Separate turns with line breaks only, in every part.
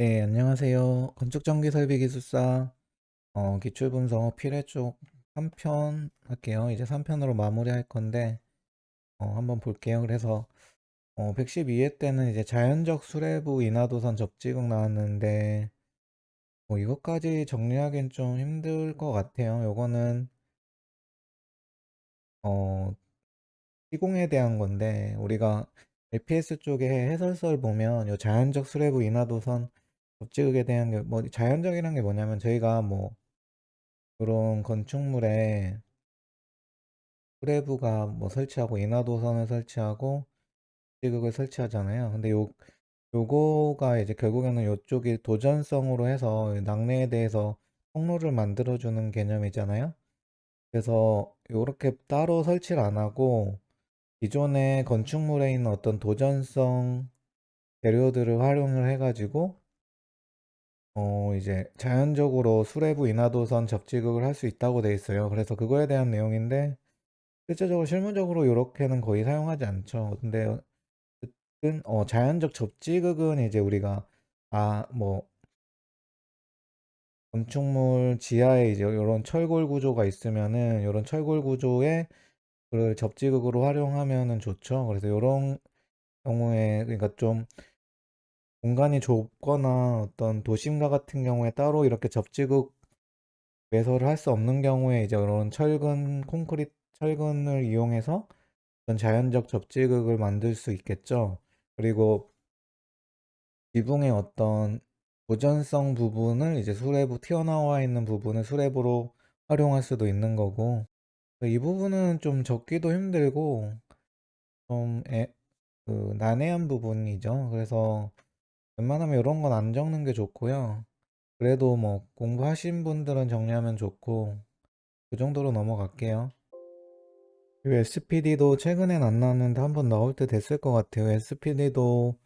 네, 안녕하세요. 건축전기설비기술사 기출분석 필해 쪽 3편 할게요. 이제 3편으로 마무리할 건데 한번 볼게요. 그래서 112회 때는 이제 자연적 수레부 인하도선 접지극 나왔는데 이것까지 정리하기는 좀 힘들 것 같아요. 요거는 어, 시공에 대한 건데 우리가 LPS 쪽에 해설서를 보면 요 자연적 수레부 인하도선 접지극에 대한 게 뭐 자연적이란 게 뭐냐면 저희가 뭐 그런 건축물에 프레브가 뭐 설치하고 인하도선을 설치하고 지극을 설치하잖아요. 근데 요거가 이제 결국에는 요쪽이 도전성으로 해서 낙뢰에 대해서 통로를 만들어주는 개념이잖아요. 그래서 요렇게 따로 설치를 안 하고 기존의 건축물에 있는 어떤 도전성 재료들을 활용을 해가지고 이제 자연적으로 수레부 인하도선 접지극을 할 수 있다고 돼 있어요. 그래서 그거에 대한 내용인데 실제적으로 실무적으로 요렇게는 거의 사용하지 않죠. 근데 어쨌든 자연적 접지극은 이제 우리가 뭐 건축물 지하에 이제 요런 철골 구조가 있으면은 요런 철골 구조에 그 접지극으로 활용하면은 좋죠. 그래서 요런 경우에 그러니까 좀 공간이 좁거나 어떤 도심가 같은 경우에 따로 이렇게 접지극 매설을 할 수 없는 경우에 이제 이런 철근 콘크리트 철근을 이용해서 어떤 자연적 접지극을 만들 수 있겠죠. 그리고 지붕의 어떤 고전성 부분을 이제 수레부 튀어나와 있는 부분을 수레부로 활용할 수도 있는 거고 이 부분은 좀 적기도 힘들고 좀 난해한 부분이죠. 그래서 웬만하면 이런 건 안 적는 게 좋고요. 그래도 뭐 공부하신 분들은 정리하면 좋고 그 정도로 넘어갈게요. SPD도 최근엔 안 나왔는데 한번 나올 때 됐을 것 같아요. SPD도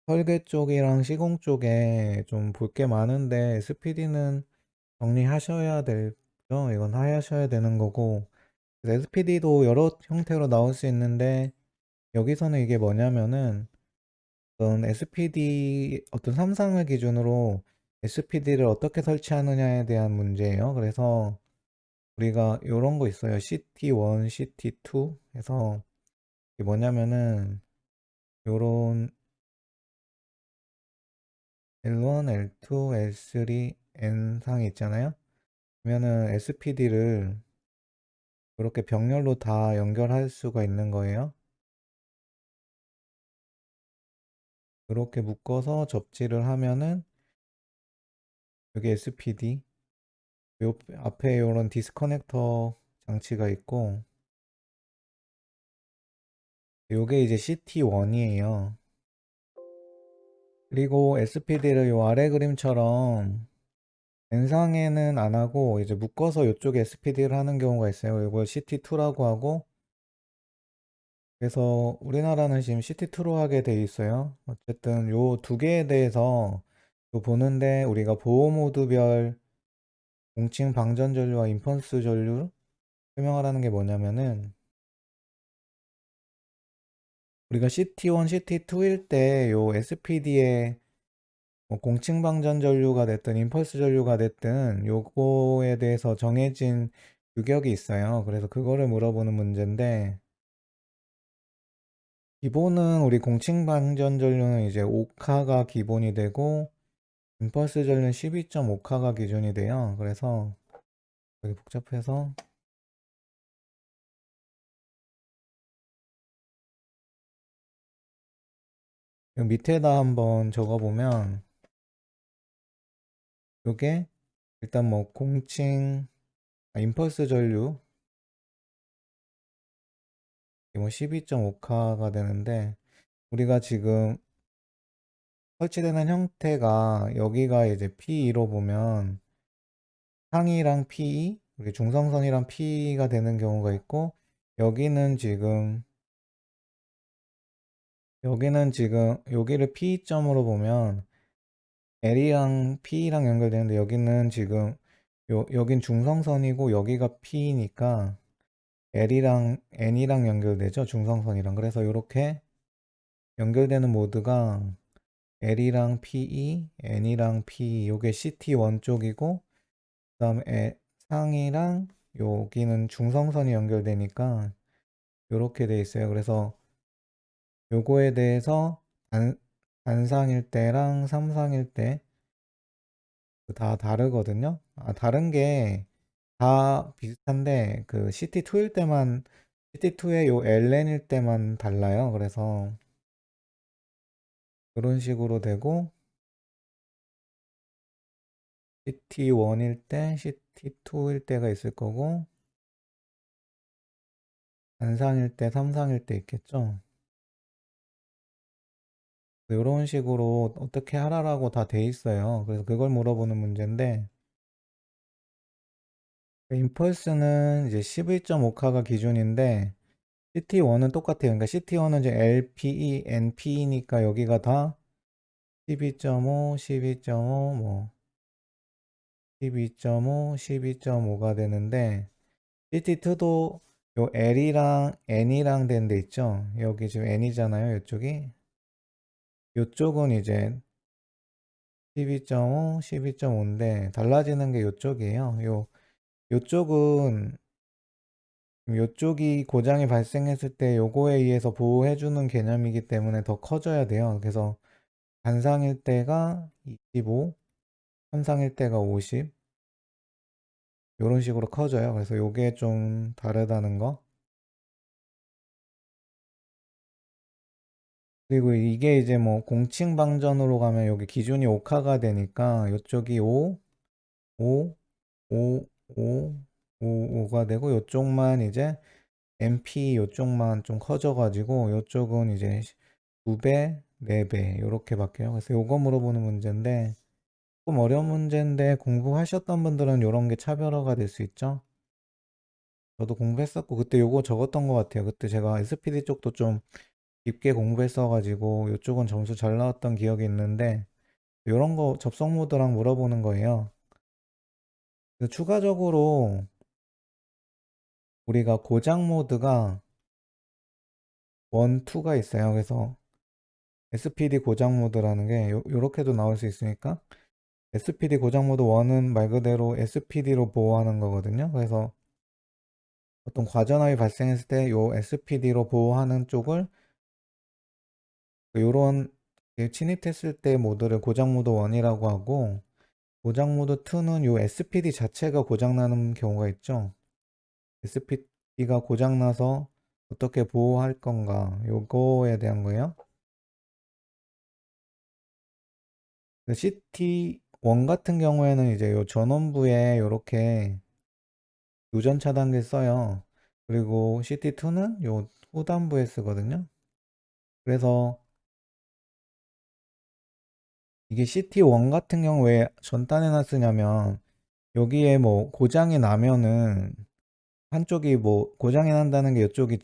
설계 쪽이랑 시공 쪽에 좀 볼 게 많은데 SPD는 정리하셔야 되죠. 이건 하셔야 되는 거고 SPD도 여러 형태로 나올 수 있는데 여기서는 이게 뭐냐면은 어떤 SPD 어떤 삼상을 기준으로 SPD를 어떻게 설치하느냐에 대한 문제예요. 그래서 우리가 이런 거 있어요. CT1, CT2 해서 이게 뭐냐면은 요런 L1, L2, L3, N상이 있잖아요. 그러면은 SPD를 이렇게 병렬로 다 연결할 수가 있는 거예요. 이렇게 묶어서 접지를 하면은 여기 SPD 요 앞에 이런 디스커넥터 장치가 있고 요게 이제 CT1이에요. 그리고 SPD를 요 아래 그림처럼 N상에는 안 하고 이제 묶어서 이쪽에 SPD를 하는 경우가 있어요. 이걸 CT2라고 하고 그래서 우리나라는 지금 CT2로 하게 돼 있어요. 어쨌든 요 두 개에 대해서 또 보는데 우리가 보호 모드별 공칭 방전 전류와 임펄스 전류 설명하라는 게 뭐냐면은 우리가 CT1, CT2일 때 요 SPD에 뭐 공칭 방전 전류가 됐든 임펄스 전류가 됐든 요거에 대해서 정해진 규격이 있어요. 그래서 그거를 물어보는 문제인데 기본은 우리 공칭 방전 전류는 이제 5카가 기본이 되고 임펄스 전류는 12.5카가 기준이 돼요. 그래서 되게 복잡해서 여기 밑에다 한번 적어보면 요게 일단 뭐 임펄스 전류 뭐 12.5카가 되는데 우리가 지금 설치되는 형태가 여기가 이제 P2로 보면 상이랑 P2 우리 중성선이랑 P가 되는 경우가 있고 여기는 지금 여기를 P점으로 보면 L이랑 P랑 연결되는데 여기는 지금 여긴 중성선이고 여기가 P니까 L이랑 N이랑 연결되죠. 중성선이랑. 그래서 이렇게 연결되는 모드가 L이랑 PE, N이랑 PE 요게 CT1 쪽이고 그다음에 상이랑 여기는 중성선이 연결되니까 요렇게 돼 있어요. 그래서 요거에 대해서 단상일 때랑 삼상일 때 다 다르거든요. 다른 게 다 비슷한데 그 CT2일 때만 CT2의 요 LN일 때만 달라요. 그래서 그런 식으로 되고 CT1일 때, CT2일 때가 있을 거고 단상일 때, 삼상일 때 있겠죠. 이런 식으로 어떻게 하라라고 다 돼 있어요. 그래서 그걸 물어보는 문제인데 임펄스는 이제 11.5카가 기준인데 CT1은 똑같아요. 그러니까 CT1은 이제 LPE, NPE니까 여기가 다 12.5, 12.5, 뭐 12.5, 12.5가 되는데 CT2도 요 L이랑 N이랑 된 데 있죠. 여기 지금 N이잖아요. 이쪽이. 요쪽은 이제 12.5, 12.5인데 달라지는 게 요쪽이에요. 요쪽은 요쪽이 고장이 발생했을 때 요거에 의해서 보호해주는 개념이기 때문에 더 커져야 돼요. 그래서 단상일 때가 25, 삼상일 때가 50 요런 식으로 커져요. 그래서 요게 좀 다르다는 거. 그리고 이게 이제 뭐 공칭 방전으로 가면 여기 기준이 5카가 되니까 요쪽이 5, 5, 5, 5, 5, 5가 되고 요쪽만 이제 MP 요쪽만 좀 커져가지고 요쪽은 이제 2배, 4배 이렇게 바뀌어요. 그래서 요거 물어보는 문제인데 조금 어려운 문제인데 공부하셨던 분들은 요런 게 차별화가 될 수 있죠. 저도 공부했었고 그때 요거 적었던 것 같아요. 그때 제가 SPD 쪽도 좀 깊게 공부했어가지고 요쪽은 점수 잘 나왔던 기억이 있는데 요런 거 접속 모드랑 물어보는 거예요. 그래서 추가적으로 우리가 고장 모드가 1, 2가 있어요. 그래서 SPD 고장 모드라는 게 요렇게도 나올 수 있으니까 SPD 고장 모드 1은 말 그대로 SPD로 보호하는 거거든요. 그래서 어떤 과전압이 발생했을 때 요 SPD로 보호하는 쪽을 요런 침입했을 때 모드를 고장 모드 1이라고 하고 고장 모드 2는 요 SPD 자체가 고장나는 경우가 있죠. SPD가 고장나서 어떻게 보호할 건가 요거에 대한 거예요. CT1 같은 경우에는 이제 요 전원부에 요렇게 유전 차단기 써요. 그리고 CT2는 요 후단부에 쓰거든요. 그래서 이게 CT1 같은 경우 왜 전단에나 쓰냐면 여기에 뭐 고장이 나면은 한쪽이 뭐 고장이 난다는 게 이쪽이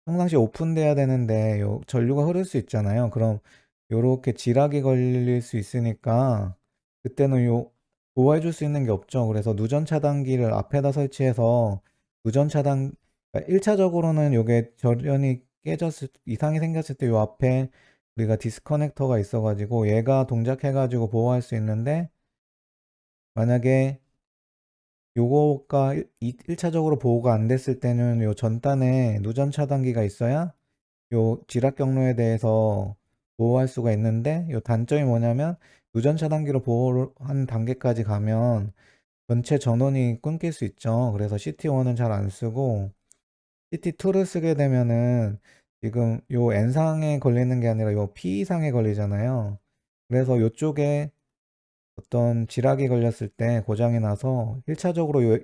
평상시 오픈돼야 되는데 요 전류가 흐를 수 있잖아요. 그럼 요렇게 지락이 걸릴 수 있으니까 그때는 요 보호해 줄 수 있는 게 없죠. 그래서 누전 차단기를 앞에다 설치해서 누전 차단 1차적으로는 요게 절연이 깨졌을 이상이 생겼을 때 요 앞에 우리가 디스커넥터가 있어 가지고 얘가 동작해 가지고 보호할 수 있는데 만약에 요거가 1차적으로 보호가 안 됐을 때는 요 전단에 누전 차단기가 있어야 요 지락 경로에 대해서 보호할 수가 있는데 요 단점이 뭐냐면 누전 차단기로 보호를 한 단계까지 가면 전체 전원이 끊길 수 있죠. 그래서 CT1은 잘 안 쓰고 CT2를 쓰게 되면은 지금 요 N상에 걸리는 게 아니라 요 P상에 걸리잖아요. 그래서 요쪽에 어떤 지락이 걸렸을 때 고장이 나서 1차적으로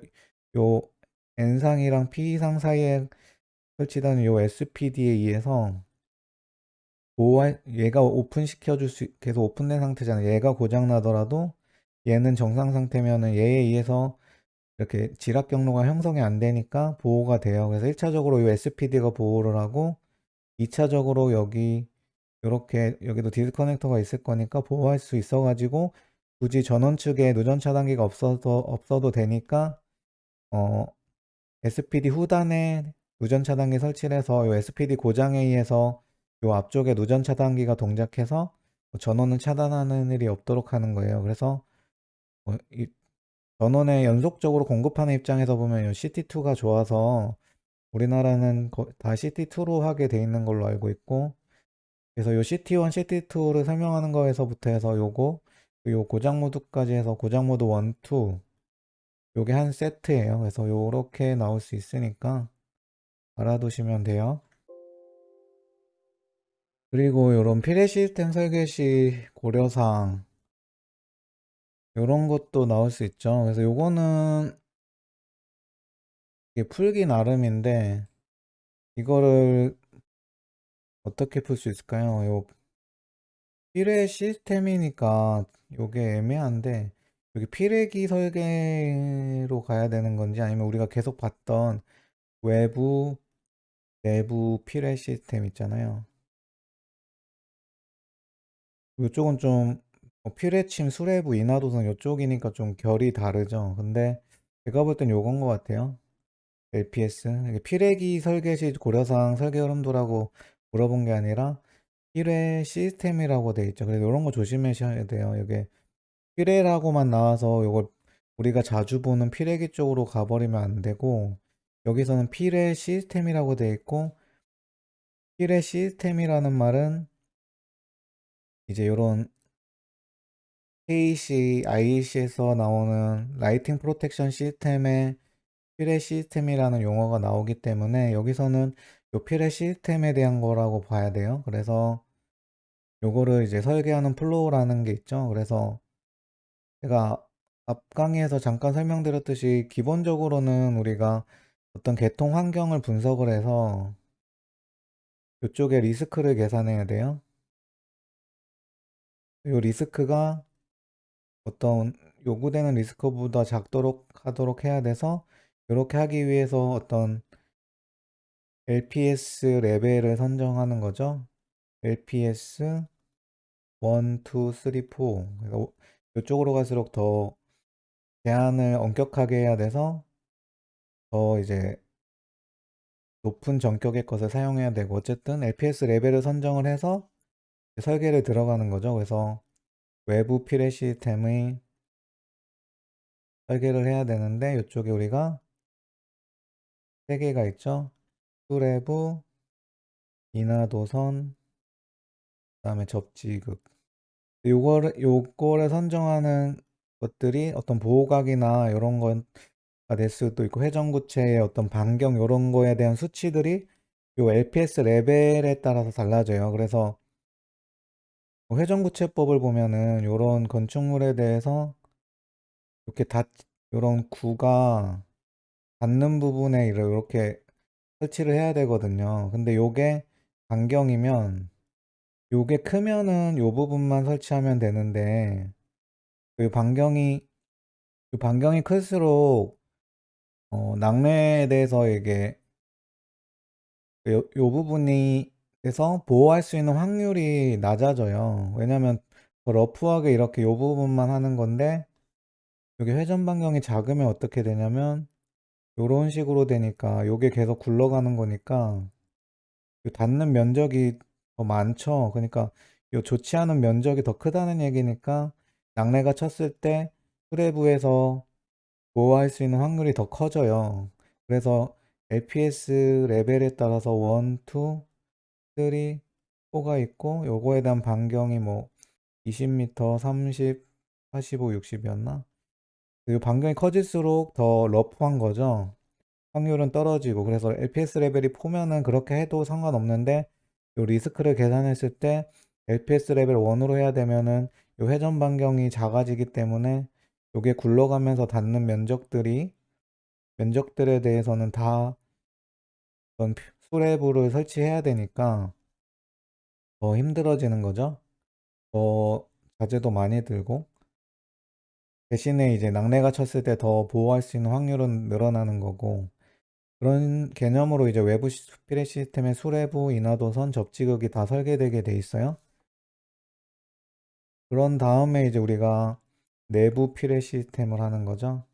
요 N상이랑 P상 사이에 설치된 요 SPD에 의해서 얘가 오픈시켜 줄 수, 계속 오픈된 상태잖아요. 얘가 고장 나더라도 얘는 정상 상태면은 얘에 의해서 이렇게 지락 경로가 형성이 안 되니까 보호가 돼요. 그래서 1차적으로 요 SPD가 보호를 하고 2차적으로 여기 이렇게 여기도 디스커넥터가 있을 거니까 보호할 수 있어 가지고 굳이 전원 측에 누전 차단기가 없어도 되니까 어 SPD 후단에 누전 차단기 설치를 해서 요 SPD 고장에 의해서 요 앞쪽에 누전 차단기가 동작해서 전원을 차단하는 일이 없도록 하는 거예요. 그래서 이 전원에 연속적으로 공급하는 입장에서 보면 이 CT2가 좋아서 우리나라는 다 CT2로 하게 돼 있는 걸로 알고 있고, 그래서 요 CT1, CT2를 설명하는 거에서부터 해서 요 고장 모드까지 해서 고장 모드 1, 2 요게 한 세트예요. 그래서 요렇게 나올 수 있으니까 알아두시면 돼요. 그리고 요런 피레 시스템 설계 시 고려사항 요런 것도 나올 수 있죠. 그래서 요거는 이게 풀기 나름인데 이거를 어떻게 풀 수 있을까요? 요 피레 시스템이니까 요게 애매한데, 여기 피레기 설계로 가야 되는 건지 아니면 우리가 계속 봤던 외부 내부 피레 시스템 있잖아요. 이쪽은 좀 피레침 수레부 인하도선 이쪽이니까 좀 결이 다르죠. 근데 제가 볼 땐 요건 것 같아요. LPS 이게 피레기 설계 시 고려사항 설계 흐름도라고 물어본 게 아니라 피레 시스템이라고 돼 있죠. 그래서 이런 거 조심하셔야 돼요. 이게 피레라고만 나와서 이걸 우리가 자주 보는 피레기 쪽으로 가버리면 안 되고, 여기서는 피레 시스템이라고 돼 있고, 피레 시스템이라는 말은 이제 이런 KC, IEC에서 나오는 라이팅 프로텍션 시스템의 피레 시스템이라는 용어가 나오기 때문에 여기서는 요 피레 시스템에 대한 거라고 봐야 돼요. 그래서 요거를 이제 설계하는 플로우라는 게 있죠. 그래서 제가 앞 강의에서 잠깐 설명드렸듯이 기본적으로는 우리가 어떤 개통 환경을 분석을 해서 이쪽에 리스크를 계산해야 돼요. 이 리스크가 어떤 요구되는 리스크보다 작도록 하도록 해야 돼서, 이렇게 하기 위해서 어떤 LPS 레벨을 선정하는 거죠. LPS 1, 2, 3, 4. 그러니까 이쪽으로 갈수록 더 제한을 엄격하게 해야 돼서 더 이제 높은 전격의 것을 사용해야 되고, 어쨌든 LPS 레벨을 선정을 해서 설계를 들어가는 거죠. 그래서 외부 피레 시스템의 설계를 해야 되는데, 이쪽에 우리가 세 개가 있죠. 수레부, 인하도선, 그다음에 접지극. 요거를 선정하는 것들이 어떤 보호각이나 이런 거가 될 수도 있고, 회전구체의 어떤 반경 이런 거에 대한 수치들이 요 LPS 레벨에 따라서 달라져요. 그래서 회전구체법을 보면은 요런 건축물에 대해서 이렇게 요런 구가 닿는 부분에 이렇게 설치를 해야 되거든요. 근데 요게 반경이면, 요게 크면은 요 부분만 설치하면 되는데, 그 반경이 클수록 낙뢰에 대해서 이게 요 부분이 에서 보호할 수 있는 확률이 낮아져요. 왜냐면 더 러프하게 이렇게 요 부분만 하는 건데, 여기 회전 반경이 작으면 어떻게 되냐면 요런 식으로 되니까 요게 계속 굴러가는 거니까 요 닿는 면적이 더 많죠. 그러니까 요 좋지 않은 면적이 더 크다는 얘기니까 낙뢰가 쳤을 때 수레부에서 보호할 수 있는 확률이 더 커져요. 그래서 LPS 레벨에 따라서 1, 2, 3, 4가 있고, 요거에 대한 반경이 뭐 20m, 30, 45, 60이었나? 그 반경이 커질수록 더 러프한 거죠. 확률은 떨어지고. 그래서 LPS 레벨이 포면은 그렇게 해도 상관없는데, 요 리스크를 계산했을 때 LPS 레벨 1으로 해야 되면은 요 회전 반경이 작아지기 때문에 요게 굴러가면서 닿는 면적들에 대해서는 다 어떤 수레부를 설치해야 되니까 더 힘들어지는 거죠. 더 자재도 많이 들고, 대신에 이제 낙뢰가 쳤을 때 더 보호할 수 있는 확률은 늘어나는 거고, 그런 개념으로 이제 외부 피레 시스템의 수레부, 인하도선, 접지극이 다 설계되게 돼 있어요. 그런 다음에 이제 우리가 내부 피레 시스템을 하는 거죠.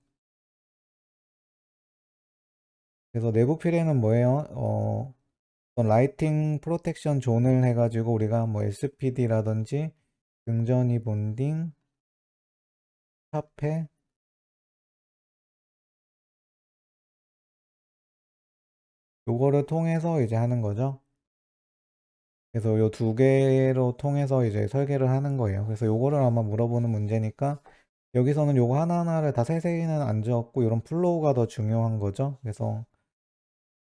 그래서 내부 피레는 뭐예요? 어떤 라이팅 프로텍션 존을 해가지고 우리가 뭐 SPD라든지 등전이 본딩, 탑해, 요거를 통해서 이제 하는 거죠. 그래서 요 두 개로 통해서 이제 설계를 하는 거예요. 그래서 요거를 아마 물어보는 문제니까 여기서는 요거 하나하나를 다 세세히는 안 적고 요런 플로우가 더 중요한 거죠. 그래서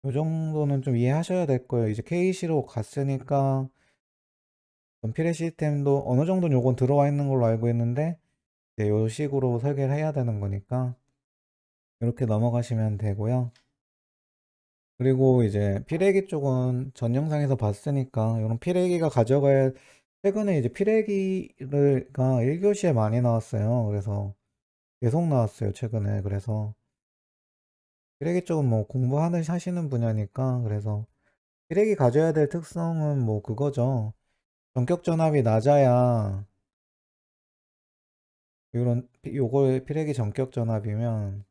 요 정도는 좀 이해하셔야 될 거예요. 이제 KC로 갔으니까 피레 시스템도 어느 정도는 요건 들어와 있는 걸로 알고 있는데 이제 요 식으로 설계를 해야 되는 거니까 이렇게 넘어가시면 되고요. 그리고 이제 피레기 쪽은 전 영상에서 봤으니까 이런 피레기가 가져가야 최근에 이제 피레기가 1교시에 많이 나왔어요. 그래서 계속 나왔어요, 최근에. 그래서 피레기 쪽은 뭐 공부하는 하시는 분야니까 그래서 피레기 가져야 될 특성은 뭐 그거죠. 전격 전압이 낮아야 이런 요거의 피레기 전격 전압이면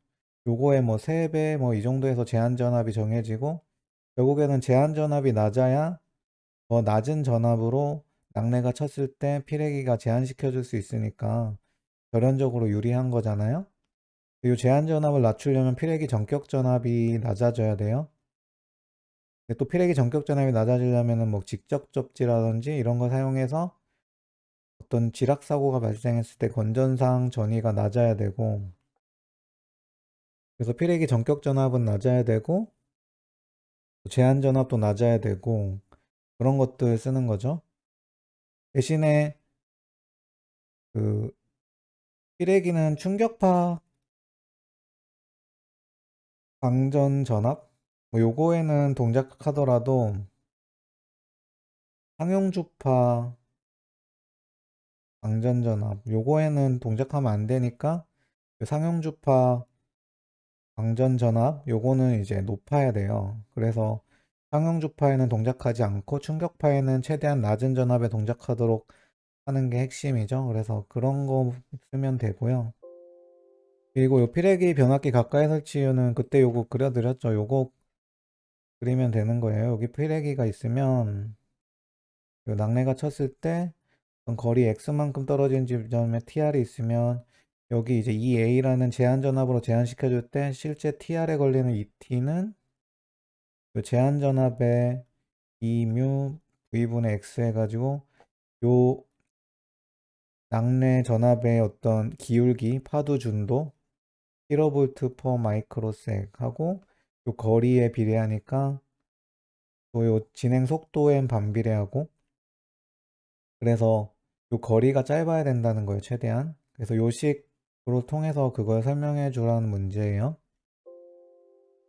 요거의 뭐 3배 뭐 이 정도에서 제한 전압이 정해지고 결국에는 제한 전압이 낮아야 더 낮은 전압으로 낙뢰가 쳤을 때 피레기가 제한시켜 줄 수 있으니까 결연적으로 유리한 거잖아요. 이 제한 전압을 낮추려면 피레기 전격 전압이 낮아져야 돼요. 근데 또 피레기 전격 전압이 낮아지려면은 뭐 직접 접지라든지 이런 거 사용해서 어떤 지락 사고가 발생했을 때 건전상 전위가 낮아야 되고 그래서 피레기 전격 전압은 낮아야 되고 제한 전압도 낮아야 되고 그런 것들 쓰는 거죠. 대신에 그 피레기는 충격파 방전 전압 뭐 요거에는 동작하더라도 상용주파 방전 전압 요거에는 동작하면 안 되니까 그 상용주파 방전 전압 요거는 이제 높아야 돼요. 그래서 상용주파에는 동작하지 않고 충격파에는 최대한 낮은 전압에 동작하도록 하는 게 핵심이죠. 그래서 그런 거 쓰면 되고요. 그리고 요 피레기 변압기 가까이 설치 이유는 그때 요거 그려드렸죠. 요거 그리면 되는 거예요. 여기 피레기가 있으면 요 낙뢰가 쳤을 때 거리 x만큼 떨어진 지점에 TR이 있으면 여기 이제 EA라는 제한 전압으로 제한시켜 줄 때 실제 TR에 걸리는 ET는 요 제한 전압에 2뮤 V분의 X 해가지고 요 낙뢰 전압의 어떤 기울기, 파도 준도 1V per 마이크로섹 하고 요 거리에 비례하니까 또 요 진행 속도엔 반비례하고 그래서 요 거리가 짧아야 된다는 거예요, 최대한. 그래서 요식으로 통해서 그걸 설명해 주라는 문제예요.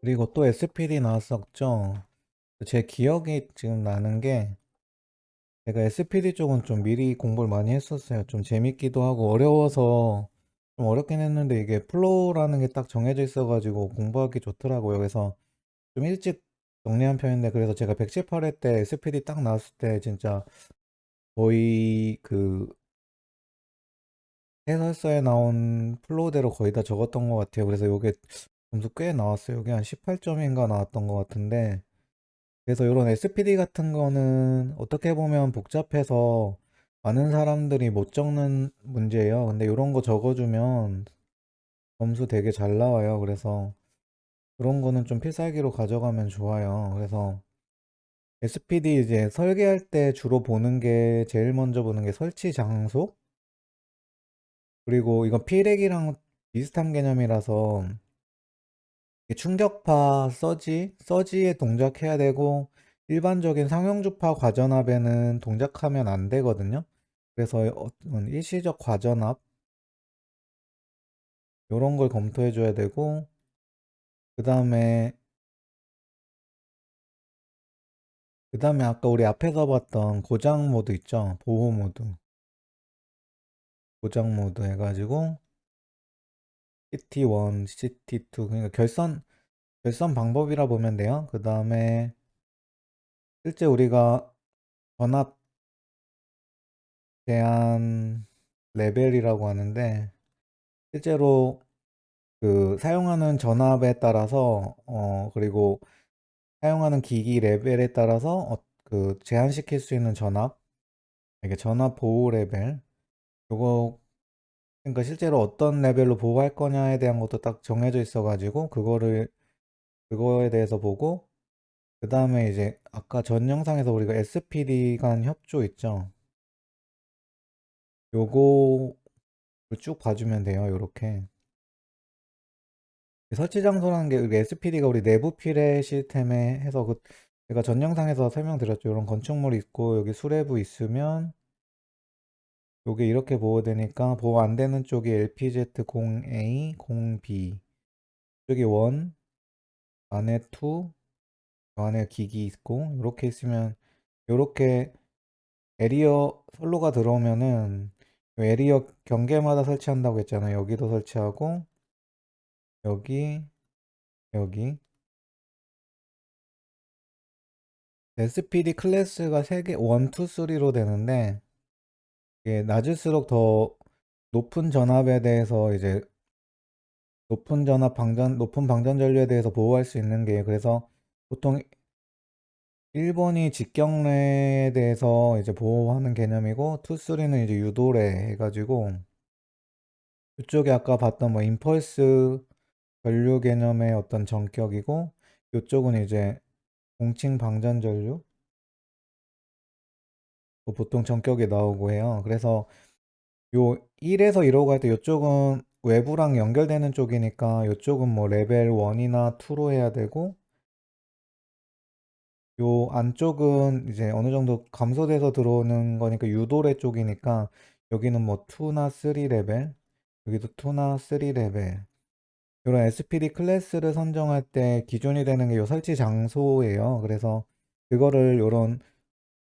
그리고 또 SPD 나왔었죠. 제 기억이 지금 나는 게 제가 SPD 쪽은 좀 미리 공부를 많이 했었어요. 좀 재밌기도 하고 어려워서 좀 어렵긴 했는데 이게 플로우라는 게 딱 정해져 있어가지고 공부하기 좋더라고요. 그래서 좀 일찍 정리한 편인데 그래서 제가 118회 때 SPD 딱 나왔을 때 진짜 거의 그 해설서에 나온 플로우대로 거의 다 적었던 것 같아요. 그래서 요게 점수 꽤 나왔어요. 여기 한 18점인가 나왔던 것 같은데 그래서 이런 SPD 같은 거는 어떻게 보면 복잡해서 많은 사람들이 못 적는 문제예요. 근데 이런 거 적어주면 점수 되게 잘 나와요. 그래서 그런 거는 좀 필살기로 가져가면 좋아요. 그래서 SPD 이제 설계할 때 주로 보는 게 제일 먼저 보는 게 설치 장소 그리고 이건 피렉이랑 비슷한 개념이라서 충격파 서지에 동작해야 되고 일반적인 상용주파 과전압에는 동작하면 안 되거든요. 그래서 어떤 일시적 과전압 이런 걸 검토해 줘야 되고 그 다음에 아까 우리 앞에서 봤던 고장 모드 있죠. 보호 모드 고장 모드 해가지고 CT1, CT2 그러니까 결선 방법이라 보면 돼요. 그 다음에 실제 우리가 전압 제한 레벨이라고 하는데 실제로 그 사용하는 전압에 따라서 그리고 사용하는 기기 레벨에 따라서 그 제한시킬 수 있는 전압 이게 전압 보호 레벨 요거 그러니까 실제로 어떤 레벨로 보호할 거냐에 대한 것도 딱 정해져 있어 가지고 그거에 대해서 보고 그다음에 이제 아까 전 영상에서 우리가 SPD 간 협조 있죠. 요거를 쭉 봐주면 돼요. 요렇게. 설치 장소라는 게 우리 SPD가 우리 내부 필의 시스템에 해서 제가 전 영상에서 설명드렸죠. 이런 건축물이 있고 여기 수레부 있으면 요게 이렇게 보호되니까 보호 안 되는 쪽이 LPZ0A, 0B 저기 1, 안에 2, 안에 기기 있고 이렇게 있으면 요렇게 에리어 선로가 들어오면은 요 에리어 경계마다 설치한다고 했잖아요. 여기도 설치하고 여기 여기 SPD 클래스가 3개 1, 2, 3로 되는데 이게 낮을수록 더 높은 전압에 대해서 이제 높은 방전 전류에 대해서 보호할 수 있는 게 그래서 보통 1번이 직경례에 대해서 이제 보호하는 개념이고 2, 3는 이제 유도례 해가지고 이쪽에 아까 봤던 뭐 임펄스 전류 개념의 어떤 전격이고 이쪽은 이제 공칭 방전 전류 보통 전격이 나오고 해요. 그래서 요 1에서 2로 갈 때 이쪽은 외부랑 연결되는 쪽이니까 이쪽은 뭐 레벨 1이나 2로 해야 되고 요 안쪽은 이제 어느 정도 감소돼서 들어오는 거니까 유도례 쪽이니까 여기는 뭐 2나 3 레벨 여기도 2나 3 레벨 이런 SPD 클래스를 선정할 때 기준이 되는 게 요 설치 장소예요. 그래서 그거를 요런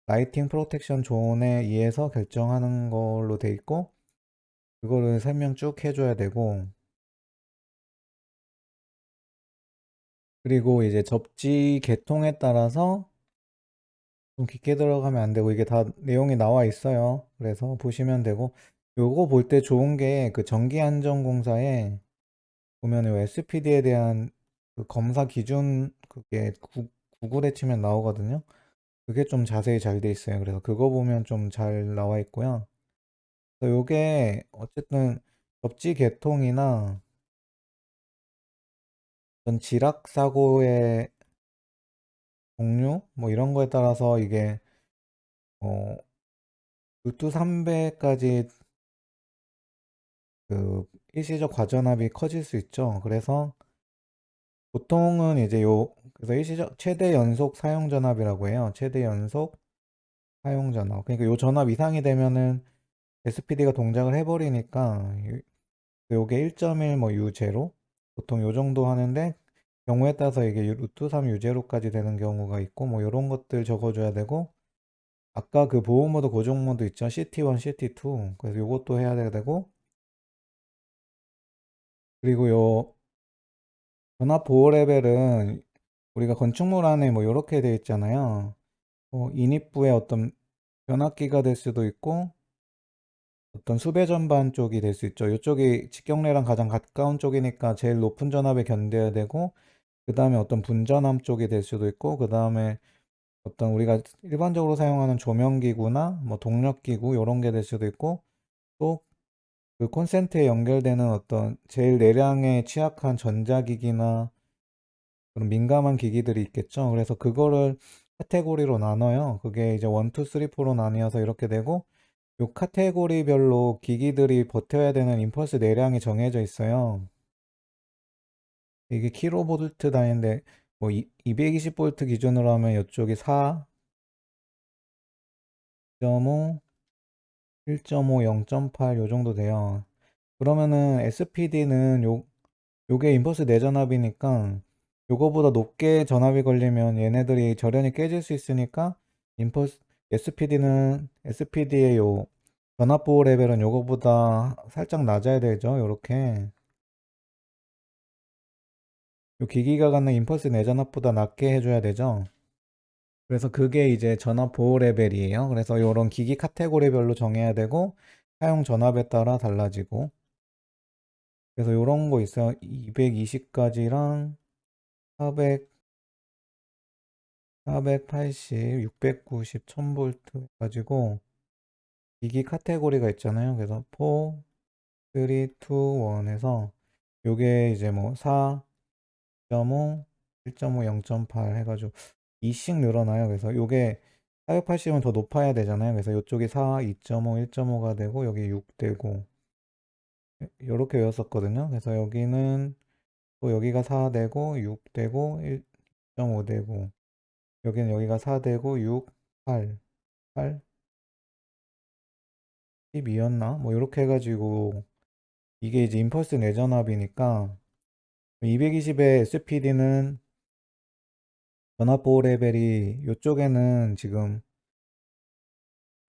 라이팅 프로텍션 존에 의해서 결정하는 걸로 돼 있고 그거를 설명 쭉 해줘야 되고 그리고 이제 접지 계통에 따라서 좀 깊게 들어가면 안 되고 이게 다 내용이 나와 있어요. 그래서 보시면 되고 요거 볼 때 좋은 게 그 전기안전공사에 보면 요 SPD에 대한 그 검사 기준 그게 구글에 치면 나오거든요. 그게 좀 자세히 잘 돼 있어요. 그래서 그거 보면 좀 잘 나와 있고요. 그래서 요게 어쨌든 접지 계통이나 어떤 지락 사고의 종류 뭐 이런 거에 따라서 이게 어 루트 300까지 그 일시적 과전압이 커질 수 있죠. 그래서 보통은 이제 그래서 일시적 최대 연속 사용 전압이라고 해요. 최대 연속 사용 전압. 그러니까 요 전압 이상이 되면은 SPD가 동작을 해버리니까 요게 1.1 뭐 U0 보통 요 정도 하는데 경우에 따라서 이게 루트 3 U0까지 되는 경우가 있고 뭐 요런 것들 적어줘야 되고 아까 그 보호 모드 고정 모드 있죠. CT1, CT2 그래서 요것도 해야 되고 그리고 요 전압 보호 레벨은 우리가 건축물 안에 뭐 이렇게 되어 있잖아요. 인입부의 어떤 변압기가 될 수도 있고 어떤 수배 전반 쪽이 될 수 있죠. 이쪽이 직경례랑 가장 가까운 쪽이니까 제일 높은 전압에 견뎌야 되고 그 다음에 어떤 분전압 쪽이 될 수도 있고 그 다음에 어떤 우리가 일반적으로 사용하는 조명기구나 뭐 동력기구 이런 게 될 수도 있고 또 그 콘센트에 연결되는 어떤 제일 내량에 취약한 전자기기나 그런 민감한 기기들이 있겠죠. 그래서 그거를 카테고리로 나눠요. 그게 이제 1, 2, 3, 4로 나뉘어서 이렇게 되고 요 카테고리별로 기기들이 버텨야 되는 임펄스 내량이 정해져 있어요. 이게 킬로볼트 단위인데 뭐 220볼트 기준으로 하면 이쪽이 4.5, 1.5, 0.8 요 정도 돼요. 그러면은 SPD는 요게 임펄스 내전압이니까 요거보다 높게 전압이 걸리면 얘네들이 절연이 깨질 수 있으니까 임펄스 SPD의 요 전압 보호 레벨은 요거보다 살짝 낮아야 되죠. 요렇게 요 기기가 갖는 임펄스 내전압보다 낮게 해줘야 되죠. 그래서 그게 이제 전압 보호 레벨이에요. 그래서 요런 기기 카테고리별로 정해야 되고 사용 전압에 따라 달라지고 그래서 요런 거 있어요. 220까지랑 400 480, 690, 1000볼트 해가지고 기기 카테고리가 있잖아요. 그래서 4, 3, 2, 1에서 요게 이제 뭐 4.5, 1.5, 0.8 해가지고 2씩 늘어나요. 그래서 요게 480은 더 높아야 되잖아요. 그래서 요쪽이 4, 2.5, 1.5가 되고 여기 6 되고 요렇게 외웠었거든요. 그래서 여기는 또 여기가 4 되고 6 되고 1.5 되고 여기는 여기가 4 되고 6, 8, 8, 12였나? 뭐 이렇게 해가지고 이게 이제 임펄스 내전압이니까 220의 SPD는 전압 보호 레벨이 이쪽에는 지금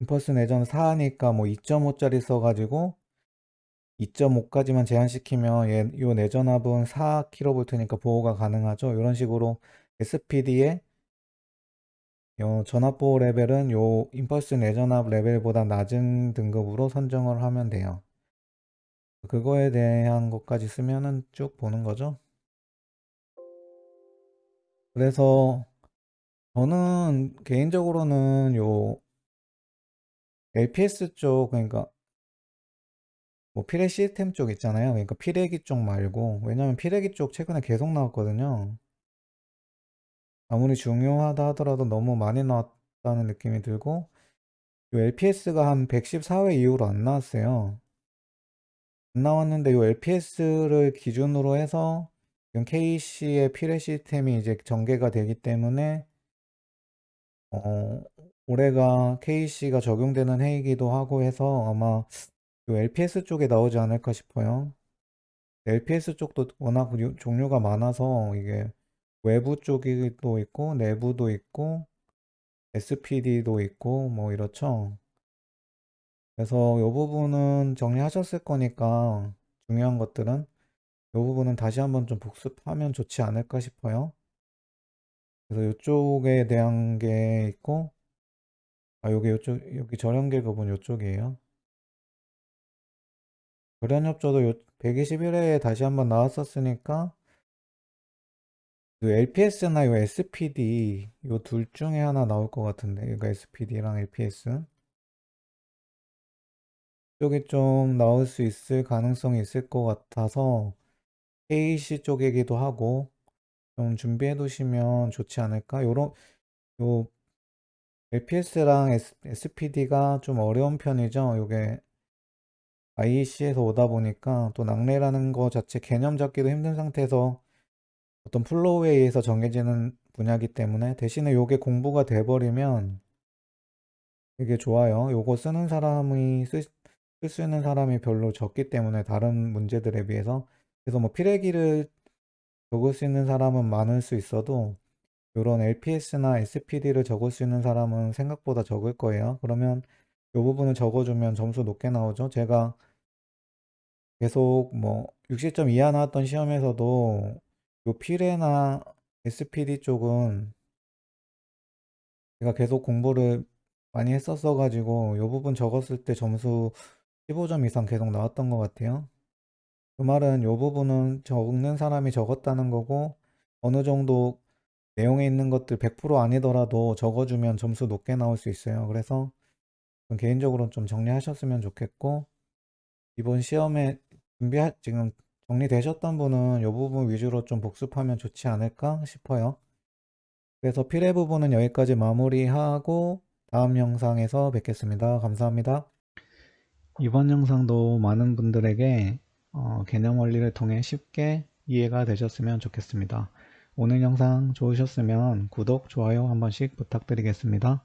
임펄스 내전 4니까 뭐 2.5짜리 써가지고 2.5까지만 제한시키면 요 내전압은 4kV니까 보호가 가능하죠. 이런 식으로 SPD의 전압 보호 레벨은 요 임펄스 내전압 레벨보다 낮은 등급으로 선정을 하면 돼요. 그거에 대한 것까지 쓰면은 쭉 보는 거죠. 그래서 저는 개인적으로는 요 LPS 쪽, 그러니까 뭐 피레 시스템 쪽 있잖아요. 그러니까 피레기 쪽 말고, 왜냐면 피레기 쪽 최근에 계속 나왔거든요. 아무리 중요하다 하더라도 너무 많이 나왔다는 느낌이 들고, 요 LPS가 한 114회 이후로 안 나왔어요. 안 나왔는데 요 LPS를 기준으로 해서 지금 KC의 피레 시스템이 이제 전개가 되기 때문에 어, 올해가 KC가 적용되는 해이기도 하고 해서 아마 요 LPS 쪽에 나오지 않을까 싶어요. LPS 쪽도 워낙 종류가 많아서 이게 외부 쪽이 또 있고 내부도 있고 SPD도 있고 뭐 이렇죠. 그래서 요 부분은 정리하셨을 거니까 중요한 것들은 요 부분은 다시 한번 좀 복습하면 좋지 않을까 싶어요. 그래서 이쪽에 대한 게 있고 요게 요쪽 여기 절연 계급은 요쪽이에요. 절연 협조도 요 121회에 다시 한번 나왔었으니까 그 LPS나 요 SPD 요 둘 중에 하나 나올 것 같은데 그러니까 SPD랑 LPS 쪽이 좀 나올 수 있을 가능성이 있을 것 같아서 KC 쪽이기도 하고 좀 준비해 두시면 좋지 않을까? 요 LPS랑 SPD가 좀 어려운 편이죠. 요게 IEC에서 오다 보니까 또 낙뢰라는 거 자체 개념 잡기도 힘든 상태에서 어떤 플로우에 의해서 정해지는 분야이기 때문에 대신에 요게 공부가 돼버리면 되게 좋아요. 요거 쓰는 사람이 쓸 수 있는 사람이 별로 적기 때문에 다른 문제들에 비해서 그래서 뭐 필기를 적을 수 있는 사람은 많을 수 있어도 요런 LPS나 SPD를 적을 수 있는 사람은 생각보다 적을 거예요. 그러면 요 부분을 적어주면 점수 높게 나오죠. 제가 계속 뭐 60점 이하 나왔던 시험에서도 요 필에나 SPD 쪽은 제가 계속 공부를 많이 했었어 가지고 요 부분 적었을 때 점수 15점 이상 계속 나왔던 것 같아요. 그 말은 요 부분은 적는 사람이 적었다는 거고 어느 정도 내용에 있는 것들 100% 아니더라도 적어주면 점수 높게 나올 수 있어요. 그래서 개인적으로 좀 정리하셨으면 좋겠고 이번 시험에 지금 정리되셨던 분은 이 부분 위주로 좀 복습하면 좋지 않을까 싶어요. 그래서 필해 부분은 여기까지 마무리하고 다음 영상에서 뵙겠습니다. 감사합니다. 이번 영상도 많은 분들에게 개념 원리를 통해 쉽게 이해가 되셨으면 좋겠습니다. 오늘 영상 좋으셨으면 구독, 좋아요 한 번씩 부탁드리겠습니다.